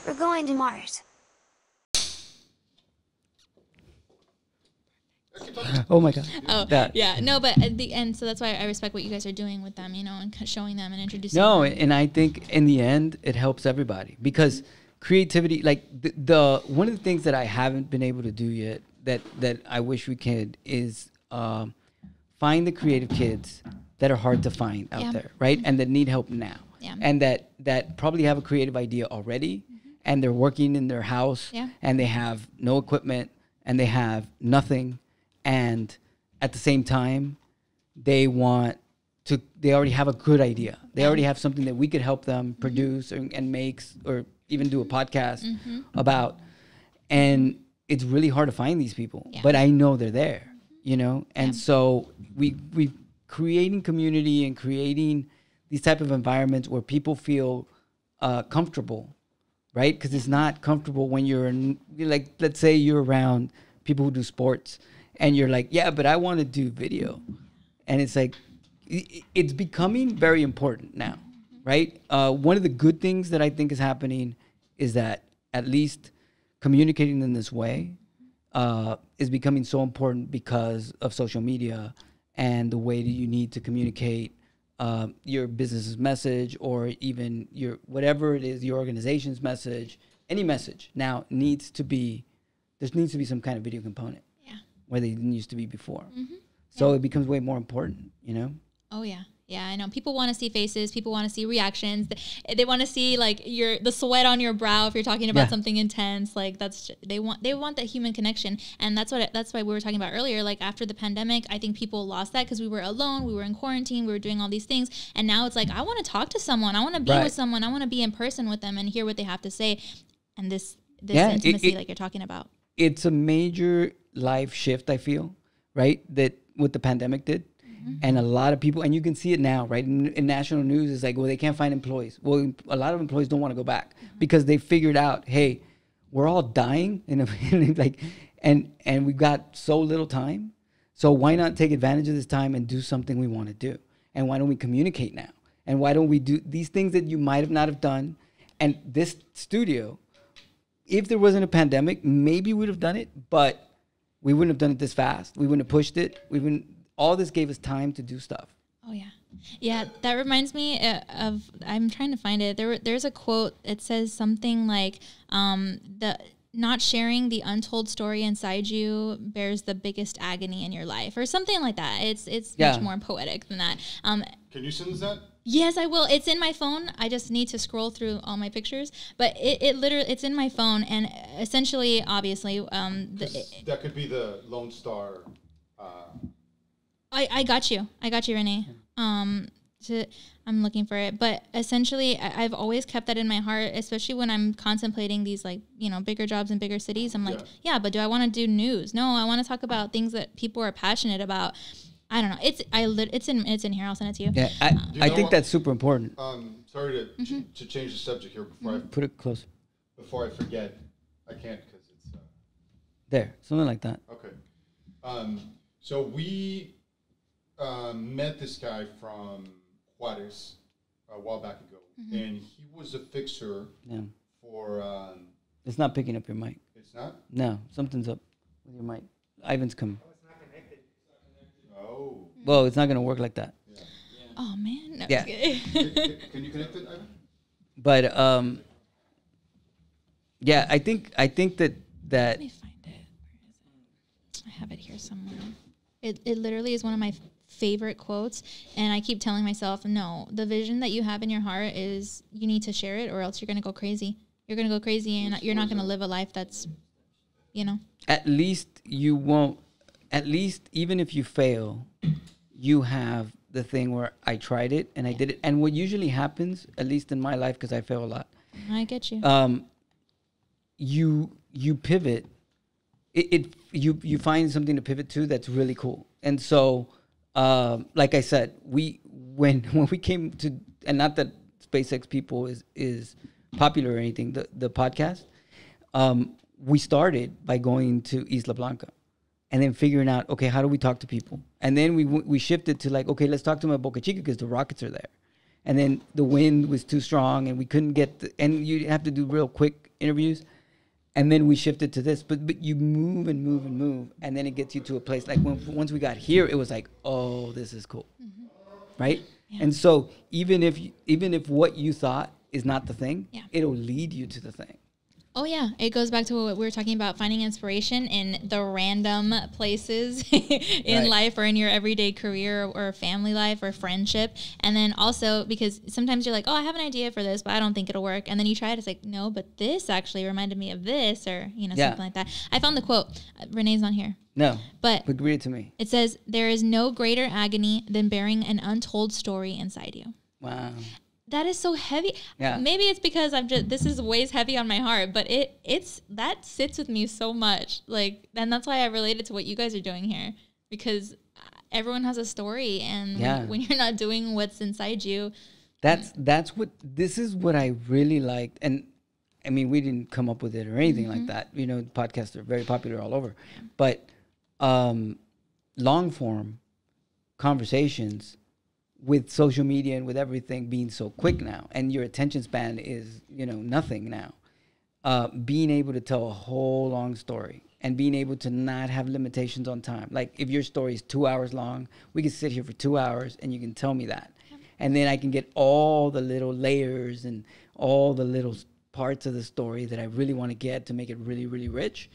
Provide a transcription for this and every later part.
We're going to Mars. Oh my God. Oh, that. yeah. No, but at the end, so that's why I respect what you guys are doing with them, you know, and showing them and introducing No, them. and I think in the end, it helps everybody because creativity, like the one of the things that I haven't been able to do yet that I wish we could is find the creative kids that are hard to find out there, right? And that need help now. Yeah. And that probably have a creative idea already and they're working in their house and they have no equipment and they have nothing. And at the same time, they already have a good idea. They already have something that we could help them produce and make or even do a podcast about. And it's really hard to find these people, but I know they're there, you know? And so we creating community and creating these type of environments where people feel comfortable, right? Because it's not comfortable when you're like, let's say you're around people who do sports and you're like, yeah, but I want to do video. And it's like, it's becoming very important now, right? One of the good things that I think is happening is that at least communicating in this way is becoming so important because of social media and the way that you need to communicate your business's message or even your, whatever it is, your organization's message, any message now there needs to be some kind of video component. Where they didn't used to be before. So it becomes way more important, you know? Oh, yeah. Yeah, I know. People want to see faces. People want to see reactions. They want to see like the sweat on your brow if you're talking about something intense. Like they want that human connection, and that's why we were talking about earlier. Like after the pandemic, I think people lost that because we were alone, we were in quarantine, we were doing all these things, and now it's like I want to talk to someone, I want to be with someone, I want to be in person with them and hear what they have to say, and this intimacy like you're talking about. It's a major life shift, I feel, right? That what the pandemic did. And a lot of people, and you can see it now, right? In national news, it's like, well, they can't find employees. Well, a lot of employees don't want to go back because they figured out, hey, we're all dying, and we've got so little time. So why not take advantage of this time and do something we want to do? And why don't we communicate now? And why don't we do these things that you might not have done? And this studio, if there wasn't a pandemic, maybe we'd have done it, but we wouldn't have done it this fast. We wouldn't have pushed it. All this gave us time to do stuff. Oh, yeah. Yeah, that reminds me of, I'm trying to find it. There's a quote. It says something like, not sharing the untold story inside you bears the biggest agony in your life, or something like that. It's much more poetic than that. Can you send us that? Yes, I will. It's in my phone. I just need to scroll through all my pictures, but it literally, it's in my phone, and essentially, obviously, that could be the Lone Star. I got you, Renee. I'm looking for it, but essentially, I've always kept that in my heart, especially when I'm contemplating these, like, you know, bigger jobs in bigger cities. I'm like, yeah, but do I want to do news? No, I want to talk about things that people are passionate about. I don't know. It's in here. I'll send it to you. Yeah, I think that's super important. Sorry to change the subject here before I put it close. Before I forget, I can't because it's there, something like that. Okay. So we met this guy from Juarez a while back ago, and he was a fixer for. It's not picking up your mic. It's not? No, something's up with your mic. Ivan's coming. Oh, it's not connected. Oh. Well, it's not going to work like that. Yeah. Oh, man. No, yeah. Can you connect it, Ivan? But, yeah, I think that. Let me find it. Where is it? I have it here somewhere. It literally is one of my favorite quotes, and I keep telling myself, no, the vision that you have in your heart is you need to share it, or else you're going to go crazy. You're going to go crazy, and you're not going to live a life that's, you know. At least you won't, at least even if you fail, you have the thing where I tried it and I did it. And what usually happens, at least in my life, because I fail a lot. I get you. You pivot. You find something to pivot to that's really cool. And so, like I said, when we came to, and not that SpaceX People is popular or anything, the podcast, we started by going to Isla Blanca and then figuring out, okay, how do we talk to people? And then we shifted to like, okay, let's talk to them at Boca Chica because the rockets are there. and then the wind was too strong, and we couldn't get and you have to do real quick interviews, and then we shifted to this. But you move and move and move, and then it gets you to a place like once we got here, it was like, oh, this is cool, right? Yeah. And so even if what you thought is not the thing, it'll lead you to the thing. Oh, yeah. It goes back to what we were talking about, finding inspiration in the random places in life or in your everyday career or family life or friendship. And then also because sometimes you're like, oh, I have an idea for this, but I don't think it'll work. And then you try it. It's like, no, but this actually reminded me of this or, something like that. I found the quote. Renee's not here. No. But read it to me. It says, there is no greater agony than bearing an untold story inside you. Wow. That is so heavy. Yeah. Maybe it's because this is weighs heavy on my heart, but that sits with me so much. Like, and that's why I related to what you guys are doing here, because everyone has a story, and when you're not doing what's inside you, this is what I really liked. And I mean, we didn't come up with it or anything like that. Podcasts are very popular all over, but long form conversations with social media and with everything being so quick now, and your attention span is, nothing now. Being able to tell a whole long story and being able to not have limitations on time. Like if your story is 2 hours long, we can sit here for 2 hours and you can tell me that. And then I can get all the little layers and all the little parts of the story that I really want to get to make it really, really rich.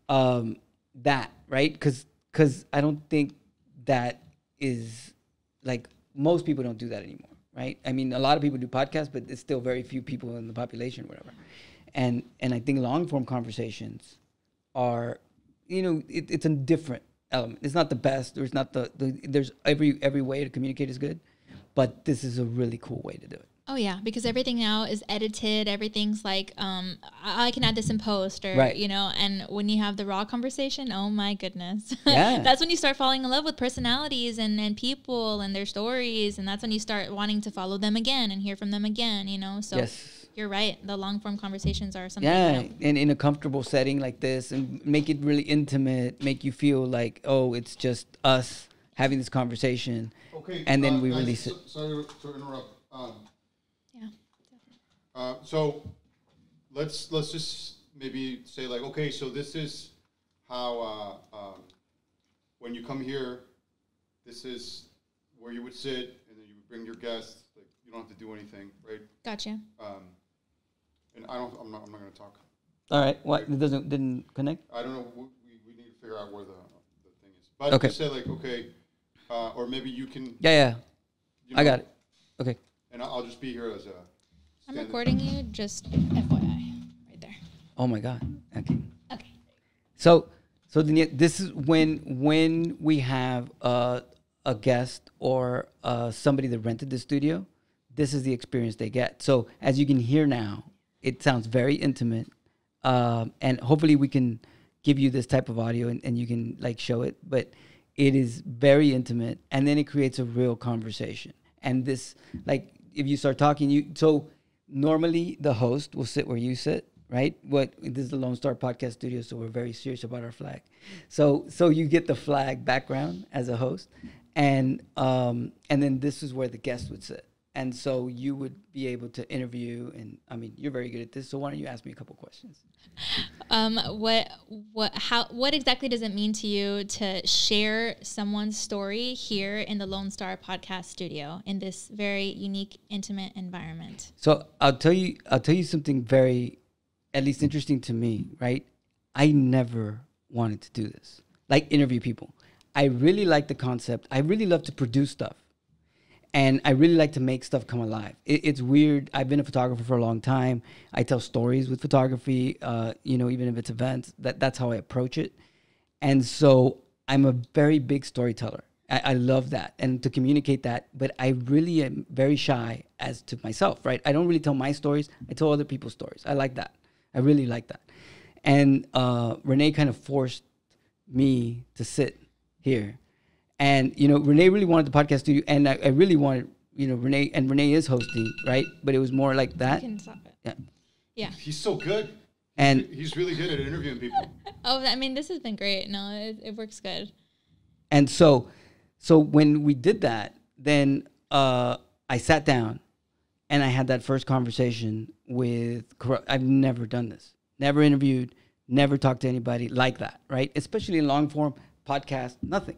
That, right? Because I don't think that is like, most people don't do that anymore, right? I mean, a lot of people do podcasts, but it's still very few people in the population, whatever. And I think long form conversations are, it's a different element. It's not the best. There's not there's every way to communicate is good, but this is a really cool way to do it. Oh yeah, because everything now is edited. Everything's like, I can add this in post, or and when you have the raw conversation, oh my goodness, that's when you start falling in love with personalities and people and their stories, and that's when you start wanting to follow them again and hear from them again. So you're right. The long form conversations are something. Yeah, and in a comfortable setting like this, and make it really intimate, make you feel like, oh, it's just us having this conversation. Okay, and then we release it. Sorry to interrupt. So let's just maybe say like, okay, so this is how when you come here, this is where you would sit, and then you would bring your guests. Like you don't have to do anything, right? Gotcha. And I'm not going to talk. All right. What? It didn't connect? I don't know. We need to figure out where the thing is. But just say like, okay, or maybe you can. Yeah. I got it. Okay. And I'll just be here as a. I'm recording you, just FYI, right there. Oh my God. Okay. So this is when we have a guest or somebody that rented the studio, this is the experience they get. So as you can hear now, it sounds very intimate, and hopefully we can give you this type of audio and you can like show it, but it is very intimate, and then it creates a real conversation. And this, like, if you start talking, normally the host will sit where you sit, right? This is the Lone Star Podcast Studio, so we're very serious about our flag. So you get the flag background as a host, and then this is where the guest would sit. And so you would be able to interview, and I mean, you're very good at this. So why don't you ask me a couple questions? What exactly does it mean to you to share someone's story here in the Lone Star Podcast Studio in this very unique, intimate environment? So I'll tell you something very, at least interesting to me, right? I never wanted to do this, like interview people. I really like the concept. I really love to produce stuff. And I really like to make stuff come alive. It's weird. I've been a photographer for a long time. I tell stories with photography, even if it's events. That's how I approach it. And so I'm a very big storyteller. I love that and to communicate that. But I really am very shy as to myself, right? I don't really tell my stories. I tell other people's stories. I like that. I really like that. And Renee kind of forced me to sit here. And, Renee really wanted the podcast studio, and I really wanted, Renee, and Renee is hosting, right? But it was more like that. You can stop it. Yeah. He's so good. And he's really good at interviewing people. Oh, I mean, this has been great. No, it works good. And so when we did that, then I sat down and I had that first conversation with, I've never done this, never interviewed, never talked to anybody like that, right? Especially in long form podcast, nothing.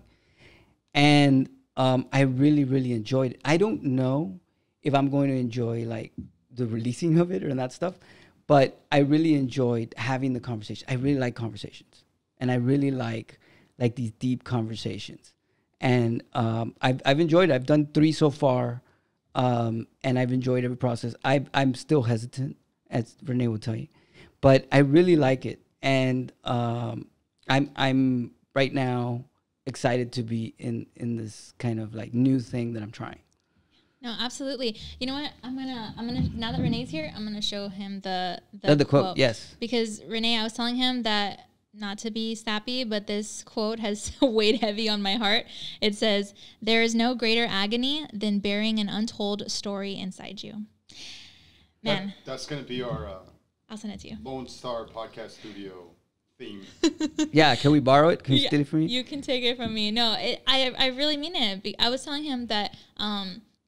And I really, really enjoyed it. I don't know if I'm going to enjoy like the releasing of it or that stuff, but I really enjoyed having the conversation. I really like conversations, and I really like these deep conversations. And I've enjoyed it. I've done 3 so far, and I've enjoyed every process. I'm still hesitant, as Renee will tell you, but I really like it. And I'm right now excited to be in this kind of like new thing that I'm trying. No, absolutely. You know what? I'm gonna now that Renee's here, I'm gonna show him the quote. Yes. Because Renee, I was telling him that, not to be sappy, but this quote has weighed heavy on my heart. It says, "There is no greater agony than bearing an untold story inside you." Man, that's gonna be our I'll send it to you. Lone Star Podcast Studio theme. Yeah, can we borrow it? Can you steal it from me? You can take it from me. No, I really mean it. I was telling him that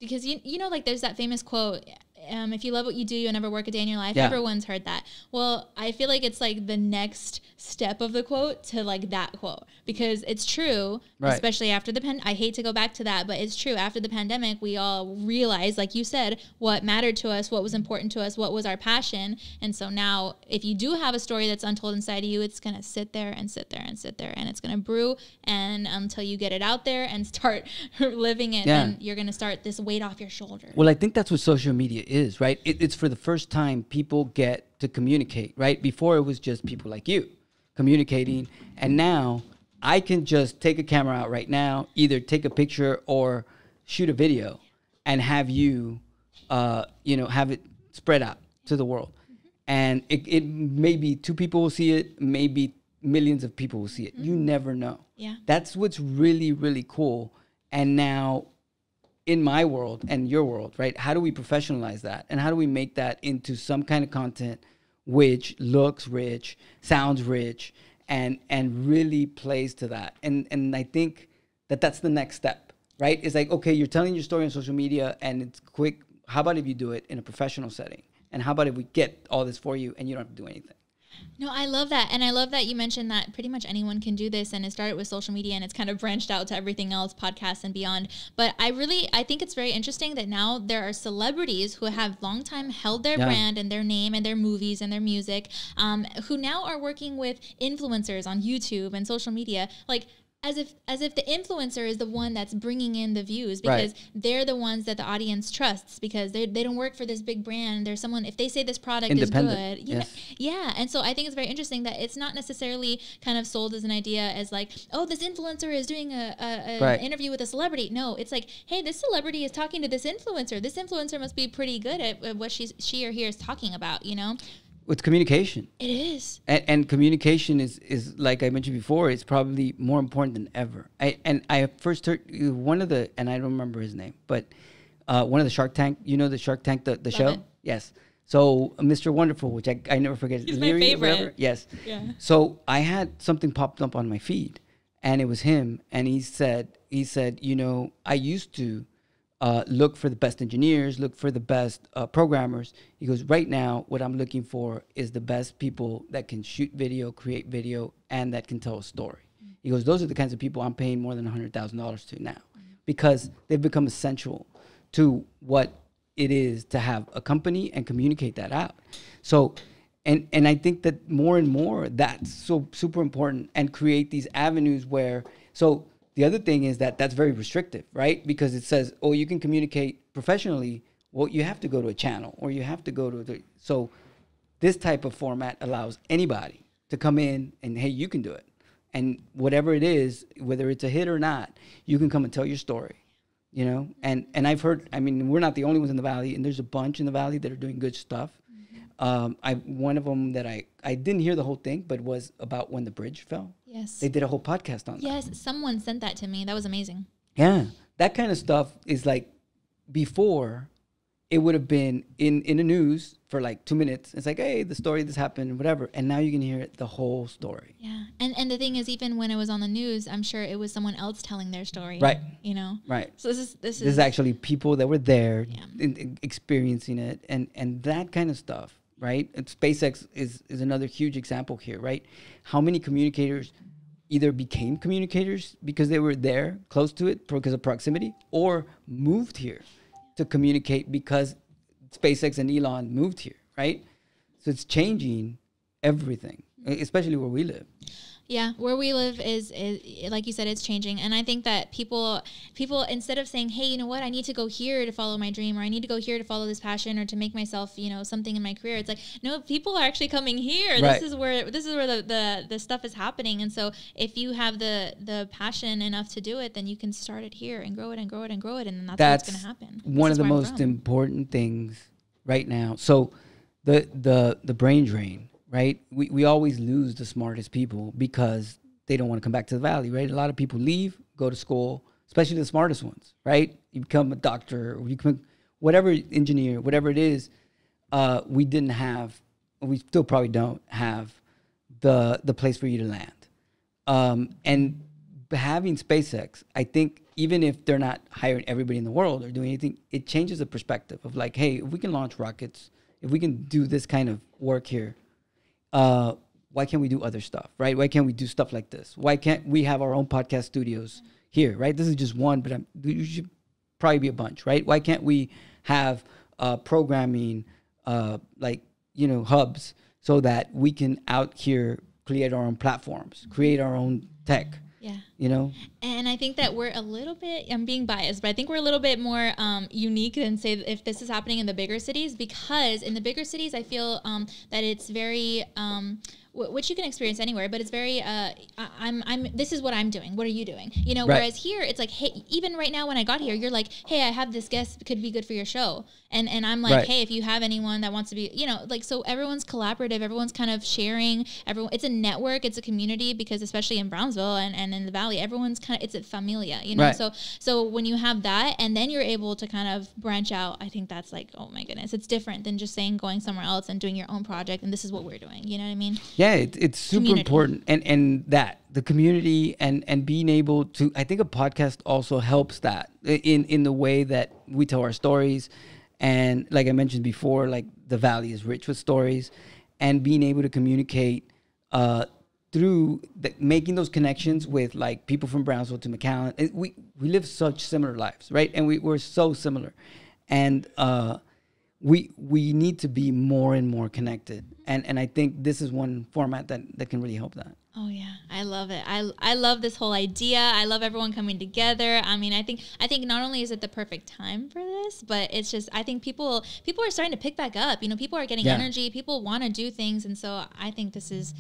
because you know, like there's that famous quote, if you love what you do, you'll never work a day in your life. Yeah. Everyone's heard that. Well, I feel like it's like the next step of the quote to like that quote, because it's true, right. Especially after the I hate to go back to that, but it's true. After the pandemic, we all realized, like you said, what mattered to us, what was important to us, what was our passion. And so now if you do have a story that's untold inside of you, it's going to sit there and sit there and sit there, and it's going to brew, and until you get it out there and start living it, and you're going to start this weight off your shoulder. Well, I think that's what social media is, right? It's for the first time people get to communicate, right? Before it was just people like you communicating, and now I can just take a camera out right now, either take a picture or shoot a video, and have you, have it spread out to the world. And it maybe 2 people will see it, maybe millions of people will see it. You never know. Yeah, that's what's really, really cool. And now, in my world and your world, right? How do we professionalize that? And how do we make that into some kind of content which looks rich, sounds rich, and really plays to that? And I think that's the next step, right? It's like, okay, you're telling your story on social media and it's quick. How about if you do it in a professional setting? And how about if we get all this for you and you don't have to do anything? No, I love that. And I love that you mentioned that pretty much anyone can do this, and it started with social media and it's kind of branched out to everything else, podcasts and beyond. But I think it's very interesting that now there are celebrities who have long time held their brand and their name and their movies and their music, who now are working with influencers on YouTube and social media, like as if the influencer is the one that's bringing in the views, because they're the ones that the audience trusts, because they don't work for this big brand. There's someone, if they say this product is good. Yeah. And so I think it's very interesting that it's not necessarily kind of sold as an idea as like, oh, this influencer is doing an interview with a celebrity. No, it's like, hey, this celebrity is talking to this influencer. This influencer must be pretty good at what she or he is talking about, you know? It's communication. It is. And communication is like I mentioned before, it's probably more important than ever. I first heard one of the, and I don't remember his name, but one of the Shark Tank, you know the Shark Tank, the show? It. Yes. So Mr. Wonderful, which I never forget. He's my favorite. Yes. Yeah. So I had something popped up on my feed, and it was him, and he said, I used to look for the best engineers, look for the best programmers. He goes, right now, what I'm looking for is the best people that can shoot video, create video, and that can tell a story. He goes, those are the kinds of people I'm paying more than $100,000 to now, because they've become essential to what it is to have a company and communicate that out. So, and I think that more and more that's so super important, and create these avenues where, so the other thing is that that's very restrictive, right? Because it says, oh, you can communicate professionally. Well, you have to go to a channel, or you have to go to so this type of format allows anybody to come in and, hey, you can do it. And whatever it is, whether it's a hit or not, you can come and tell your story, And I've heard, we're not the only ones in the Valley, and there's a bunch in the Valley that are doing good stuff. One of them that I didn't hear the whole thing, but was about when the bridge fell. Yes. They did a whole podcast on that. Yes, someone sent that to me. That was amazing. Yeah. That kind of stuff is like before it would have been in the news for like 2 minutes. It's like, hey, the story, this happened, whatever. And now you can hear the whole story. Yeah. And the thing is, even when it was on the news, I'm sure it was someone else telling their story. Right. You know? Right. So this is actually people that were there Yeah. experiencing it and that kind of stuff, right? And SpaceX is another huge example here, right? How many communicators either became communicators because they were there close to it because of proximity, or moved here to communicate because SpaceX and Elon moved here, right? So it's changing everything, especially where we live. Yeah, where we live is like you said, it's changing. And I think that people instead of saying, hey, you know what, I need to go here to follow my dream, or I need to go here to follow this passion, or to make myself, you know, something in my career, it's like, no, people are actually coming here. Right. This is where the stuff is happening. And so if you have the passion enough to do it, then you can start it here and grow it and grow it and grow it, and then that's what's going to happen. One of the most important things right now. So the brain drain. Right? We always lose the smartest people because they don't want to come back to the valley, right? A lot of people leave, go to school, especially the smartest ones, right? You become a doctor, or you become whatever engineer, whatever it is. We still probably don't have the place for you to land. And having SpaceX, I think even if they're not hiring everybody in the world or doing anything, it changes the perspective of like, hey, if we can launch rockets, if we can do this kind of work here, why can't we do other stuff, right? Why can't we do stuff like this? Why can't we have our own podcast studios here, right? This is just one, but you should probably be a bunch, right? Why can't we have programming, like, you know, hubs so that we can out here create our own platforms, create our own tech? Yeah. You know? And I think that we're a little bit, I'm being biased, but I think we're a little bit more unique than, say, if this is happening in the bigger cities, because in the bigger cities, I feel that it's very, which you can experience anywhere, but it's very, this is what I'm doing. What are you doing? You know, right. Whereas here, it's like, hey, even right now when I got here, you're like, hey, I have this guest, could be good for your show. And I'm like, right. Hey, if you have anyone that wants to be, you know, like, so everyone's collaborative, everyone's kind of sharing, it's a network, it's a community, because especially in Brownsville and in the Valley, everyone's kind of, it's a familia, you know? Right. So when you have that, and then you're able to kind of branch out, I think that's like, oh my goodness, it's different than just saying going somewhere else and doing your own project, and this is what we're doing, you know what I mean? Yeah, it's super important. And that, the community and being able to, I think a podcast also helps that in the way that we tell our stories. And like I mentioned before, like the Valley is rich with stories, and being able to communicate through making those connections with like people from Brownsville to McAllen. We live such similar lives, right? And we're so similar. And we need to be more and more connected. And I think this is one format that can really help that. Oh yeah, I love it. I love this whole idea. I love everyone coming together. I mean, I think not only is it the perfect time for this, but it's just, I think people are starting to pick back up. You know, people are getting energy. People want to do things, and so I think this is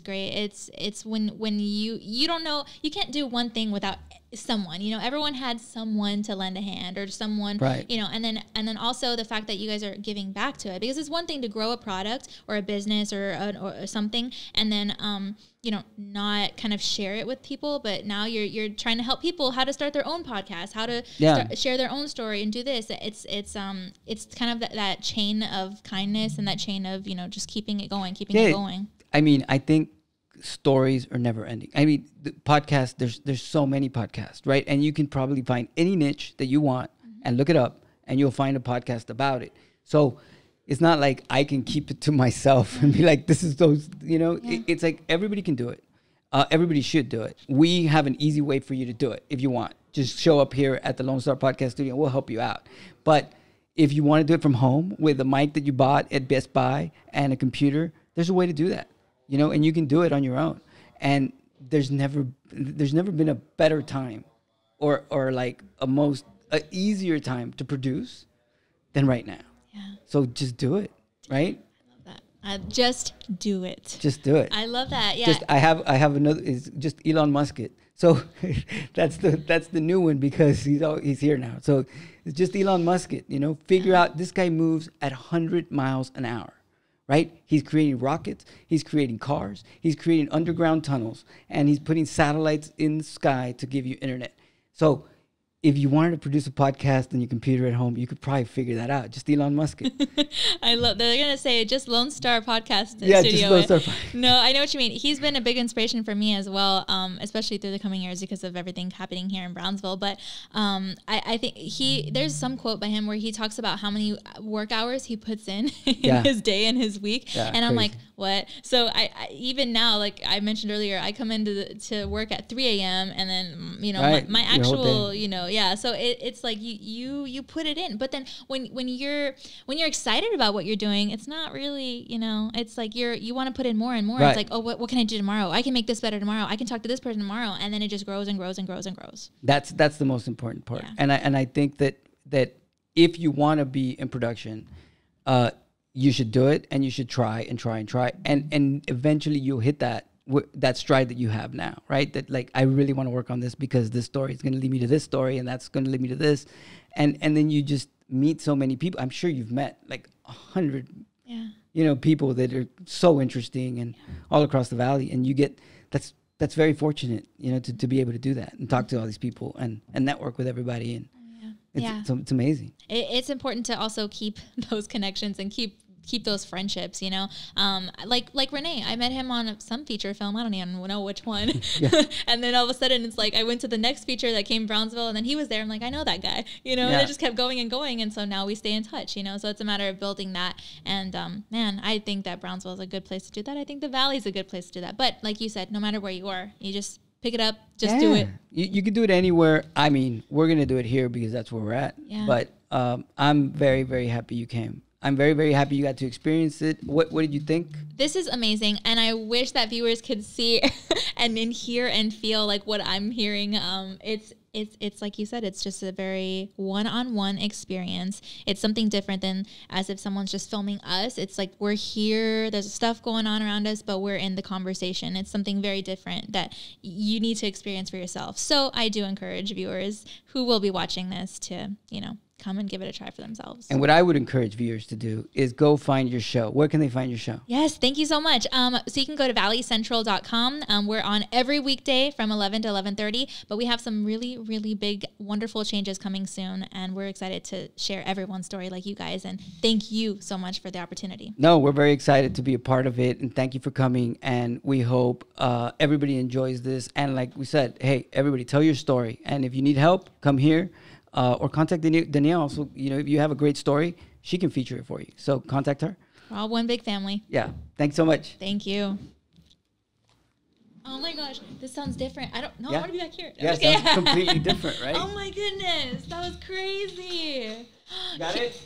great. It's when you don't know, you can't do one thing without someone. You know, everyone had someone to lend a hand, or someone, right. You know, and then also the fact that you guys are giving back to it, because it's one thing to grow a product or a business or something, and then you know, not kind of share it with people, but now you're trying to help people how to start their own podcast, how to share their own story and do this. It's kind of that chain of kindness, and that chain of, you know, just keeping it going. I mean, I think stories are never ending. I mean, the podcast, there's so many podcasts, right? And you can probably find any niche that you want and look it up, and you'll find a podcast about it. So it's not like I can keep it to myself and be like, this is those, you know, it's like everybody can do it. Everybody should do it. We have an easy way for you to do it if you want. Just show up here at the Lone Star Podcast Studio. We'll help you out. But if you want to do it from home with a mic that you bought at Best Buy and a computer, there's a way to do that, you know, and you can do it on your own. And there's never been a better time or like a easier time to produce than right now. Yeah. So just do it, right? I love that. Just do it. Just do it. I love that. Yeah. I have another. Is just Elon Musk it. So that's the new one, because he's here now. So it's just Elon Musk it. You know, figure out, this guy moves at 100 miles an hour, right? He's creating rockets. He's creating cars. He's creating underground tunnels, and he's putting satellites in the sky to give you internet. So if you wanted to produce a podcast on your computer at home, you could probably figure that out. Just Elon Musk it. I love. They're gonna say just Lone Star Podcast yeah, Studio. Just Lone Star. No, I know what you mean. He's been a big inspiration for me as well, especially through the coming years because of everything happening here in Brownsville. But I think there's some quote by him where he talks about how many work hours he puts in his day and his week, and I'm like, what? So I even now, like I mentioned earlier, I come into to work at 3 a.m. and then my actual so it's like you put it in, but then when you're excited about what you're doing, it's not really it's like you want to put in more and more. Right. It's like, oh, what can I do tomorrow? I can make this better tomorrow. I can talk to this person tomorrow, and then it just grows and grows and grows and grows. That's the most important part, and I think that if you want to be in production, you should do it, and you should try and try and try, and eventually you'll hit that stride that you have now, right? That like, I really want to work on this because this story is going to lead me to this story, and that's going to lead me to this, and then you just meet so many people. I'm sure you've met like 100, people that are so interesting and all across the valley, and you get that's very fortunate, to be able to do that and talk to all these people and network with everybody, and it's amazing. It's important to also keep those connections and keep those friendships, like Renee, I met him on some feature film. I don't even know which one. And then all of a sudden it's like, I went to the next feature that came Brownsville, and then he was there. I'm like, I know that guy, and it just kept going and going. And so now we stay in touch, so it's a matter of building that. And, man, I think that Brownsville is a good place to do that. I think the Valley's a good place to do that. But like you said, no matter where you are, you just pick it up, just do it. You can do it anywhere. I mean, we're going to do it here because that's where we're at. Yeah. But, I'm very, very happy you came. I'm very, very happy you got to experience it. What did you think? This is amazing, and I wish that viewers could see and then hear and feel like what I'm hearing. It's like you said, it's just a very one-on-one experience. It's something different than as if someone's just filming us. It's like we're here, there's stuff going on around us, but we're in the conversation. It's something very different that you need to experience for yourself. So I do encourage viewers who will be watching this to, come and give it a try for themselves. And what I would encourage viewers to do is go find your show. Where can they find your show? Yes, thank you so much. So you can go to valleycentral.com. We're on every weekday from 11 to 11:30, but we have some really, really big, wonderful changes coming soon, and we're excited to share everyone's story like you guys, and thank you so much for the opportunity. No, we're very excited to be a part of it, and thank you for coming, and we hope everybody enjoys this. And like we said, hey, everybody, tell your story, and if you need help, come here. Or contact Danielle. Also, if you have a great story, she can feature it for you. So contact her. We're all one big family. Yeah. Thanks so much. Thank you. Oh my gosh, this sounds different. I don't know. I want to be back here. Yeah, okay. It sounds completely different, right? Oh my goodness, that was crazy. Got it?